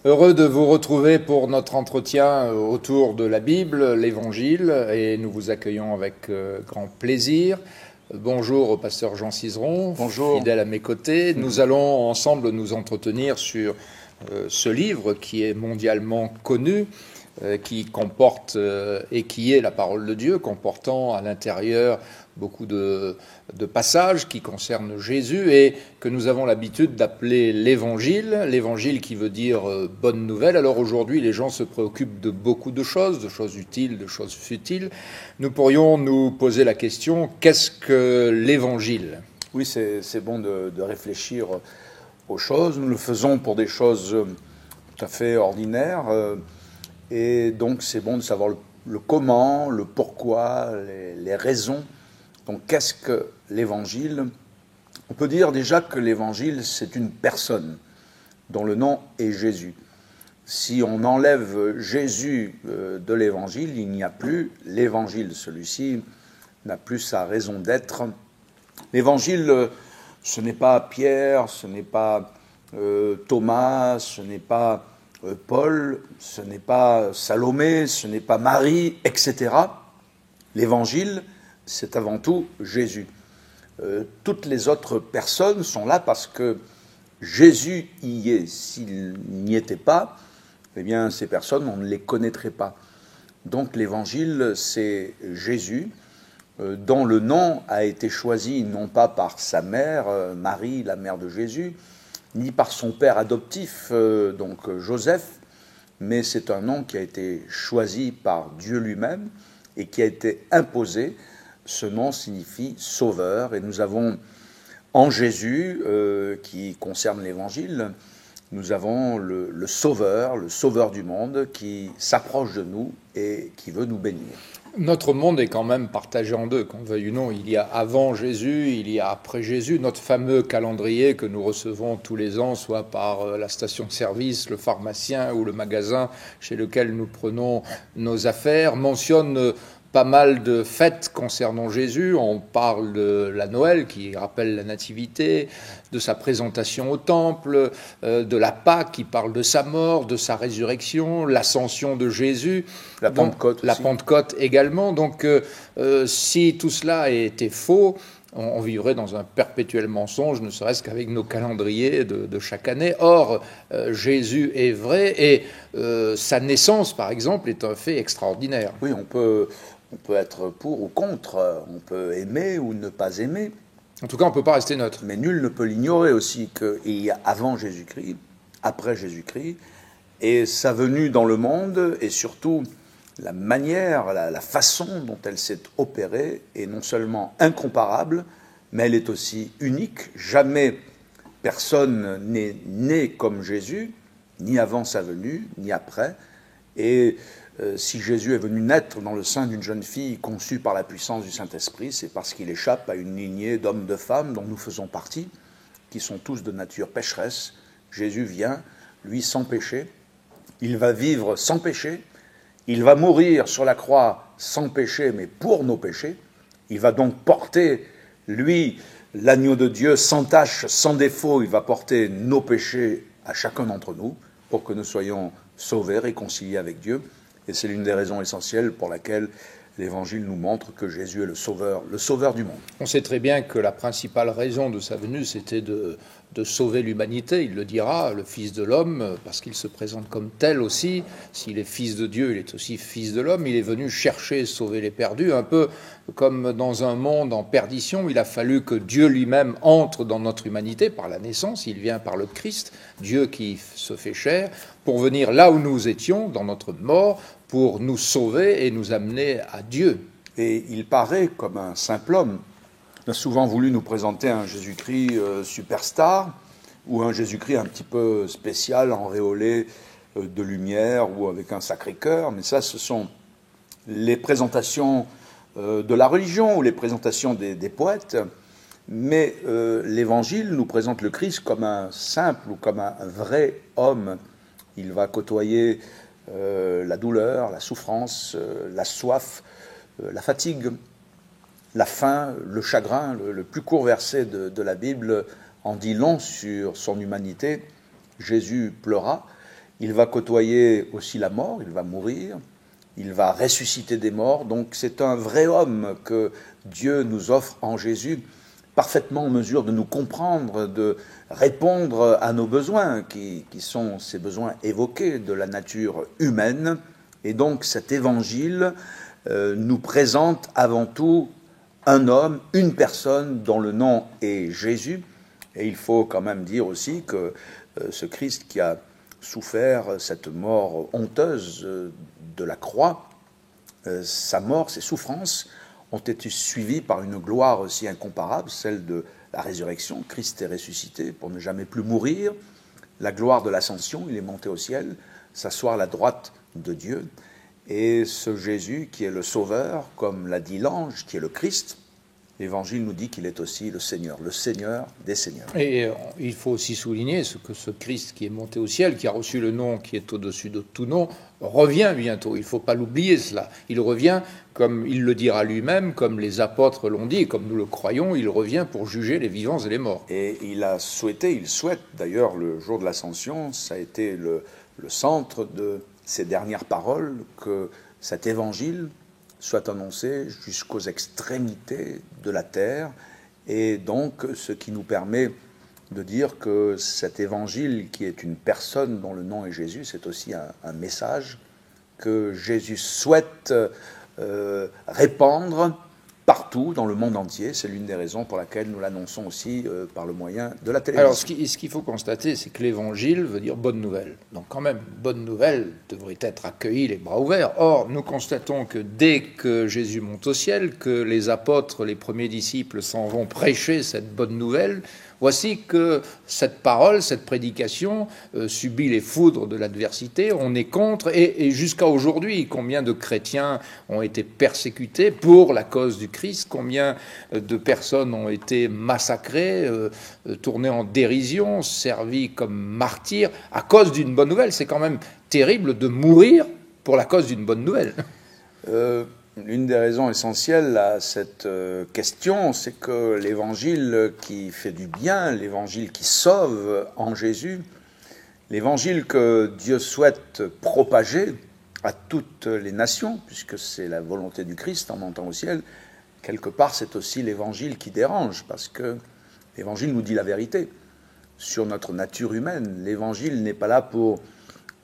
Heureux de vous retrouver pour notre entretien autour de la Bible, l'Évangile, et nous vous accueillons avec grand plaisir. Bonjour au pasteur Jean Cizeron, Bonjour. Fidèle à mes côtés. Nous allons ensemble nous entretenir sur ce livre qui est mondialement connu, qui comporte et qui est la parole de Dieu, comportant à l'intérieur beaucoup de passages qui concernent Jésus et que nous avons l'habitude d'appeler l'Évangile qui veut dire bonne nouvelle. Alors aujourd'hui, les gens se préoccupent de beaucoup de choses utiles, de choses futiles. Nous pourrions nous poser la question, qu'est-ce que l'Évangile ? Oui, c'est bon de réfléchir aux choses. Nous le faisons pour des choses tout à fait ordinaires. Et donc, c'est bon de savoir le comment, le pourquoi, les raisons. Donc, qu'est-ce que l'Évangile ? On peut dire déjà que l'Évangile, c'est une personne dont le nom est Jésus. Si on enlève Jésus de l'Évangile, il n'y a plus l'Évangile. Celui-ci n'a plus sa raison d'être. L'Évangile, ce n'est pas Pierre, ce n'est pas Thomas, ce n'est pas Paul, ce n'est pas Salomé, ce n'est pas Marie, etc. L'Évangile, c'est avant tout Jésus. Toutes les autres personnes sont là parce que Jésus y est. S'il n'y était pas, eh bien, ces personnes, on ne les connaîtrait pas. Donc l'Évangile, c'est Jésus, dont le nom a été choisi non pas par sa mère, Marie, la mère de Jésus, ni par son père adoptif, donc Joseph, mais c'est un nom qui a été choisi par Dieu lui-même et qui a été imposé. Ce nom signifie sauveur, et nous avons en Jésus, qui concerne l'Évangile, nous avons le sauveur du monde qui s'approche de nous et qui veut nous bénir. Notre monde est quand même partagé en deux, qu'on veuille ou non. Il y a avant Jésus, il y a après Jésus. Notre fameux calendrier que nous recevons tous les ans, soit par la station-service, le pharmacien ou le magasin chez lequel nous prenons nos affaires, mentionne pas mal de fêtes concernant Jésus. On parle de la Noël qui rappelle la nativité, de sa présentation au temple, de la Pâque qui parle de sa mort, de sa résurrection, l'ascension de Jésus. La Pentecôte aussi. La Pentecôte également. Donc si tout cela était faux, on vivrait dans un perpétuel mensonge, ne serait-ce qu'avec nos calendriers de chaque année. Or, Jésus est vrai et sa naissance, par exemple, est un fait extraordinaire. Oui, on peut être pour ou contre, on peut aimer ou ne pas aimer. En tout cas, on ne peut pas rester neutre. Mais nul ne peut l'ignorer aussi qu'il y a avant Jésus-Christ, après Jésus-Christ, et sa venue dans le monde, et surtout la manière, la façon dont elle s'est opérée est non seulement incomparable, mais elle est aussi unique. Jamais personne n'est né comme Jésus, ni avant sa venue, ni après. Et si Jésus est venu naître dans le sein d'une jeune fille conçue par la puissance du Saint-Esprit, c'est parce qu'il échappe à une lignée d'hommes, de femmes dont nous faisons partie, qui sont tous de nature pécheresse. Jésus vient, lui, sans péché. Il va vivre sans péché. Il va mourir sur la croix sans péché, mais pour nos péchés. Il va donc porter, lui, l'agneau de Dieu, sans tache, sans défaut. Il va porter nos péchés à chacun d'entre nous pour que nous soyons sauvés, réconciliés avec Dieu. Et c'est l'une des raisons essentielles pour laquelle l'Évangile nous montre que Jésus est le sauveur du monde. On sait très bien que la principale raison de sa venue, c'était de sauver l'humanité. Il le dira, le Fils de l'homme, parce qu'il se présente comme tel aussi. S'il est Fils de Dieu, il est aussi Fils de l'homme. Il est venu chercher et sauver les perdus, un peu comme dans un monde en perdition. Il a fallu que Dieu lui-même entre dans notre humanité par la naissance. Il vient par le Christ, Dieu qui se fait chair, pour venir là où nous étions, dans notre mort, pour nous sauver et nous amener à Dieu. Et il paraît comme un simple homme. On a souvent voulu nous présenter un Jésus-Christ superstar ou un Jésus-Christ un petit peu spécial, enréolé de lumière ou avec un Sacré-Cœur. Mais ça, ce sont les présentations de la religion ou les présentations des poètes. Mais l'Évangile nous présente le Christ comme un simple ou comme un vrai homme. Il va côtoyer la douleur, la souffrance, la soif, la fatigue, la faim, le chagrin. Le plus court verset de la Bible en dit long sur son humanité. Jésus pleura il va côtoyer aussi la mort, il va mourir, il va ressusciter des morts. Donc c'est un vrai homme que Dieu nous offre en Jésus, parfaitement en mesure de nous comprendre, de répondre à nos besoins, qui sont ces besoins évoqués de la nature humaine. Et donc cet évangile nous présente avant tout un homme, une personne dont le nom est Jésus. Et il faut quand même dire aussi que ce Christ qui a souffert cette mort honteuse de la croix, sa mort, ses souffrances, ont été suivies par une gloire aussi incomparable, celle de la résurrection. Christ est ressuscité pour ne jamais plus mourir. La gloire de l'ascension, il est monté au ciel, s'asseoir à la droite de Dieu. Et ce Jésus qui est le Sauveur, comme l'a dit l'ange, qui est le Christ, l'Évangile nous dit qu'il est aussi le Seigneur des Seigneurs. Et il faut aussi souligner que ce Christ qui est monté au ciel, qui a reçu le nom qui est au-dessus de tout nom, revient bientôt. Il ne faut pas l'oublier cela. Il revient, comme il le dira lui-même, comme les apôtres l'ont dit, et comme nous le croyons, il revient pour juger les vivants et les morts. Et il souhaite d'ailleurs le jour de l'Ascension, ça a été le centre de ses dernières paroles, que cet Évangile soit annoncé jusqu'aux extrémités de la terre, et donc ce qui nous permet de dire que cet évangile, qui est une personne dont le nom est Jésus, c'est aussi un message que Jésus souhaite répandre partout dans le monde entier. C'est l'une des raisons pour laquelle nous l'annonçons aussi par le moyen de la télévision. Alors, ce qu'il faut constater, c'est que l'évangile veut dire bonne nouvelle. Donc, quand même, bonne nouvelle devrait être accueillie les bras ouverts. Or, nous constatons que dès que Jésus monte au ciel, que les apôtres, les premiers disciples s'en vont prêcher cette bonne nouvelle, voici que cette parole, cette prédication subit les foudres de l'adversité, on est contre, et jusqu'à aujourd'hui, combien de chrétiens ont été persécutés pour la cause du Christ, combien de personnes ont été massacrées, tournées en dérision, servies comme martyrs, à cause d'une bonne nouvelle. C'est quand même terrible de mourir pour la cause d'une bonne nouvelle. L'une des raisons essentielles à cette question, c'est que l'évangile qui fait du bien, l'évangile qui sauve en Jésus, l'évangile que Dieu souhaite propager à toutes les nations, puisque c'est la volonté du Christ en montant au ciel, quelque part c'est aussi l'évangile qui dérange, parce que l'évangile nous dit la vérité sur notre nature humaine. L'évangile n'est pas là pour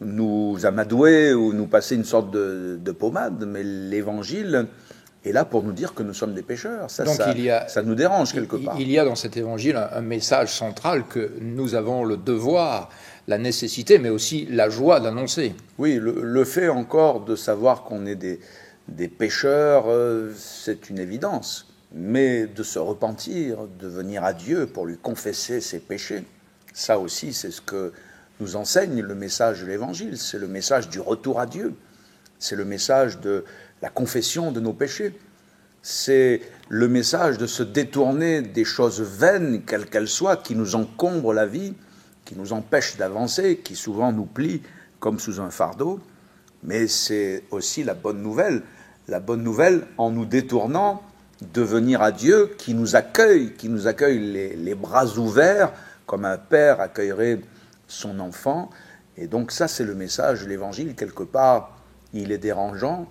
nous amadouer ou nous passer une sorte de pommade, mais l'évangile est là pour nous dire que nous sommes des pécheurs. Ça nous dérange quelque part. Il y a dans cet évangile un message central que nous avons le devoir, la nécessité, mais aussi la joie d'annoncer. Oui, le fait encore de savoir qu'on est des pécheurs, c'est une évidence. Mais de se repentir, de venir à Dieu pour lui confesser ses péchés, ça aussi c'est ce que nous enseigne le message de l'Évangile, c'est le message du retour à Dieu, c'est le message de la confession de nos péchés, c'est le message de se détourner des choses vaines, quelles qu'elles soient, qui nous encombrent la vie, qui nous empêchent d'avancer, qui souvent nous plient comme sous un fardeau, mais c'est aussi la bonne nouvelle en nous détournant de venir à Dieu qui nous accueille les bras ouverts, comme un père accueillerait son enfant. Et donc ça, c'est le message de l'Évangile. Quelque part, il est dérangeant,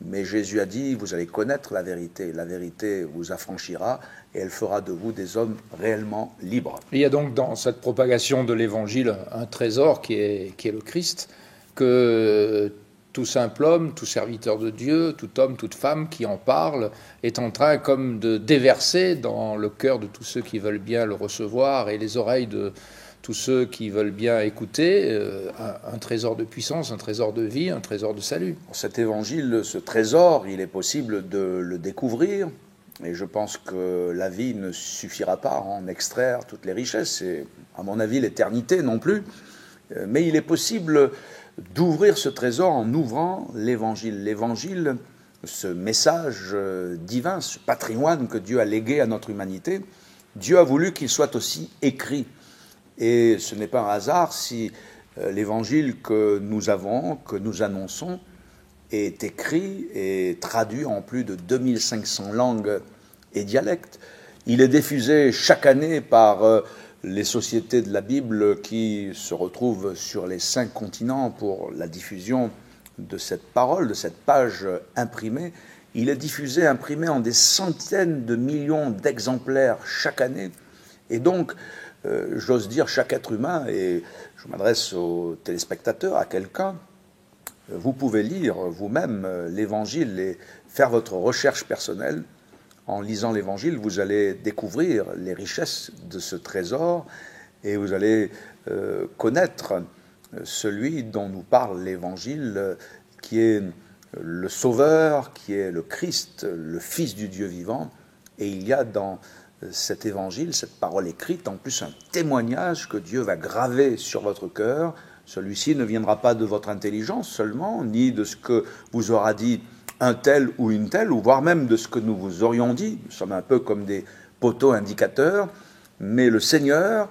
mais Jésus a dit, vous allez connaître la vérité vous affranchira, et elle fera de vous des hommes réellement libres. Il y a donc dans cette propagation de l'Évangile un trésor qui est le Christ, que tout simple homme, tout serviteur de Dieu, tout homme, toute femme qui en parle est en train comme de déverser dans le cœur de tous ceux qui veulent bien le recevoir et les oreilles de tous ceux qui veulent bien écouter, un trésor de puissance, un trésor de vie, un trésor de salut. Cet évangile, ce trésor, il est possible de le découvrir, et je pense que la vie ne suffira pas à en extraire toutes les richesses, et à mon avis l'éternité non plus, mais il est possible d'ouvrir ce trésor en ouvrant l'évangile. L'évangile, ce message divin, ce patrimoine que Dieu a légué à notre humanité, Dieu a voulu qu'il soit aussi écrit. Et ce n'est pas un hasard si l'évangile que nous avons, que nous annonçons, est écrit et traduit en plus de 2500 langues et dialectes. Il est diffusé chaque année par les sociétés de la Bible qui se retrouvent sur les 5 continents pour la diffusion de cette parole, de cette page imprimée. Il est diffusé, imprimé en des centaines de millions d'exemplaires chaque année. Et donc, j'ose dire, chaque être humain, et je m'adresse aux téléspectateurs, à quelqu'un, vous pouvez lire vous-même l'Évangile et faire votre recherche personnelle. En lisant l'Évangile, vous allez découvrir les richesses de ce trésor et vous allez connaître celui dont nous parle l'Évangile, qui est le Sauveur, qui est le Christ, le Fils du Dieu vivant. Et il y a dans cet Évangile, cette parole écrite, en plus un témoignage que Dieu va graver sur votre cœur. Celui-ci ne viendra pas de votre intelligence seulement, ni de ce que vous aura dit un tel ou une telle, ou voire même de ce que nous vous aurions dit. Nous sommes un peu comme des poteaux indicateurs, mais le Seigneur,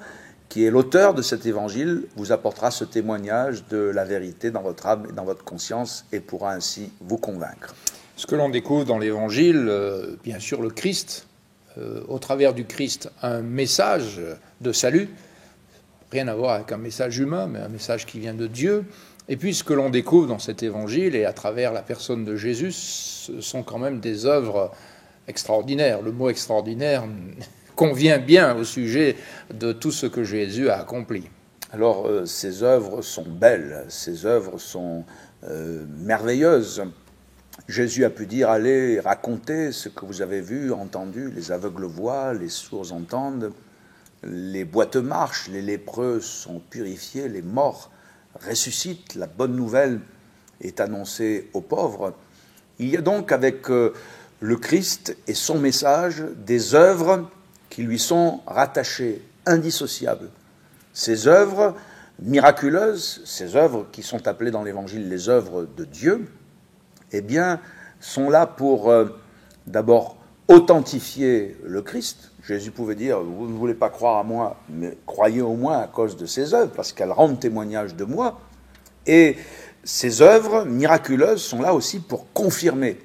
qui est l'auteur de cet évangile, vous apportera ce témoignage de la vérité dans votre âme et dans votre conscience et pourra ainsi vous convaincre. Ce que l'on découvre dans l'évangile, bien sûr le Christ, au travers du Christ, un message de salut, rien à voir avec un message humain, mais un message qui vient de Dieu. Et puis ce que l'on découvre dans cet évangile et à travers la personne de Jésus, ce sont quand même des œuvres extraordinaires. Le mot extraordinaire convient bien au sujet de tout ce que Jésus a accompli. Alors ces œuvres sont belles, ces œuvres sont merveilleuses. Jésus a pu dire, allez raconter ce que vous avez vu, entendu, les aveugles voient, les sourds entendent, les boiteux marchent, les lépreux sont purifiés, les morts ressuscitent, la bonne nouvelle est annoncée aux pauvres. Il y a donc avec le Christ et son message des œuvres qui lui sont rattachées, indissociables. Ces œuvres miraculeuses, ces œuvres qui sont appelées dans l'Évangile les œuvres de Dieu, eh bien, sont là pour d'abord authentifier le Christ. Jésus pouvait dire, vous ne voulez pas croire à moi, mais croyez au moins à cause de ces œuvres, parce qu'elles rendent témoignage de moi. Et ces œuvres miraculeuses sont là aussi pour confirmer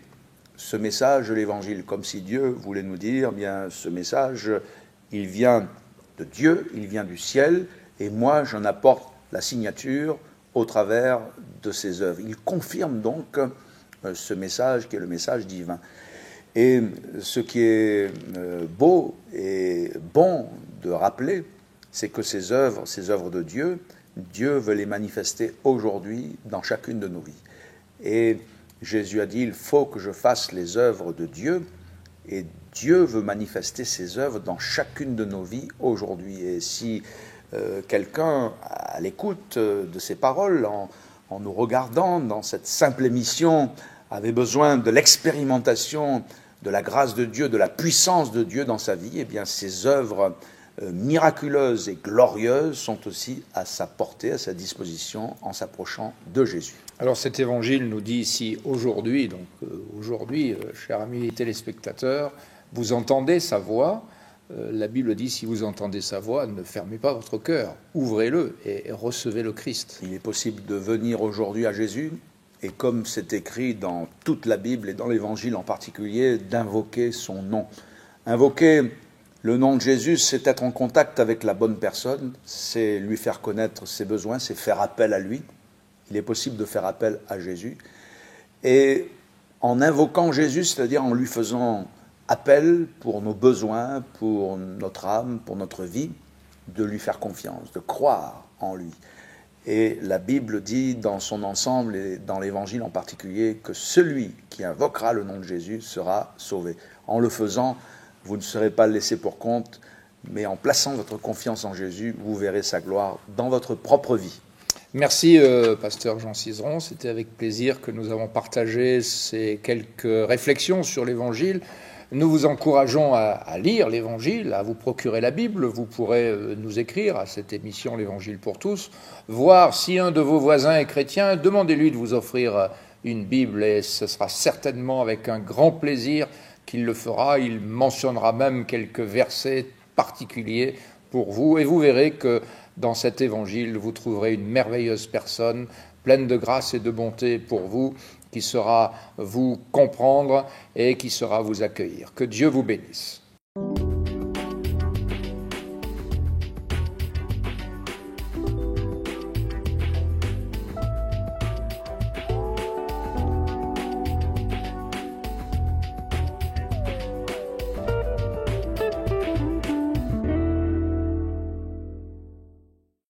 ce message de l'Évangile, comme si Dieu voulait nous dire, bien, ce message, il vient de Dieu, il vient du ciel, et moi, j'en apporte la signature au travers de ces œuvres. Il confirme donc ce message qui est le message divin. Et ce qui est beau et bon de rappeler, c'est que ces œuvres de Dieu, Dieu veut les manifester aujourd'hui dans chacune de nos vies. Et Jésus a dit, il faut que je fasse les œuvres de Dieu, et Dieu veut manifester ses œuvres dans chacune de nos vies aujourd'hui. Et si quelqu'un, à l'écoute de ces paroles, en nous regardant dans cette simple émission, avait besoin de l'expérimentation de la grâce de Dieu, de la puissance de Dieu dans sa vie, eh bien ces œuvres miraculeuses et glorieuses sont aussi à sa portée, à sa disposition en s'approchant de Jésus. Alors cet évangile nous dit ici aujourd'hui, donc aujourd'hui, chers amis téléspectateurs, vous entendez sa voix. La Bible dit, si vous entendez sa voix, ne fermez pas votre cœur, ouvrez-le et recevez le Christ. Il est possible de venir aujourd'hui à Jésus, et comme c'est écrit dans toute la Bible et dans l'Évangile en particulier, d'invoquer son nom. Invoquer le nom de Jésus, c'est être en contact avec la bonne personne, c'est lui faire connaître ses besoins, c'est faire appel à lui. Il est possible de faire appel à Jésus. Et en invoquant Jésus, c'est-à-dire en lui faisant appel pour nos besoins, pour notre âme, pour notre vie, de lui faire confiance, de croire en lui. Et la Bible dit dans son ensemble et dans l'Évangile en particulier que celui qui invoquera le nom de Jésus sera sauvé. En le faisant, vous ne serez pas laissé pour compte, mais en plaçant votre confiance en Jésus, vous verrez sa gloire dans votre propre vie. Merci, pasteur Jean Cizeron. C'était avec plaisir que nous avons partagé ces quelques réflexions sur l'Évangile. Nous vous encourageons à lire l'Évangile, à vous procurer la Bible. Vous pourrez nous écrire à cette émission l'Évangile pour tous. Voir si un de vos voisins est chrétien, demandez-lui de vous offrir une Bible et ce sera certainement avec un grand plaisir qu'il le fera. Il mentionnera même quelques versets particuliers pour vous et vous verrez que dans cet Évangile, vous trouverez une merveilleuse personne pleine de grâce et de bonté pour vous, qui saura vous comprendre et qui saura vous accueillir. Que Dieu vous bénisse.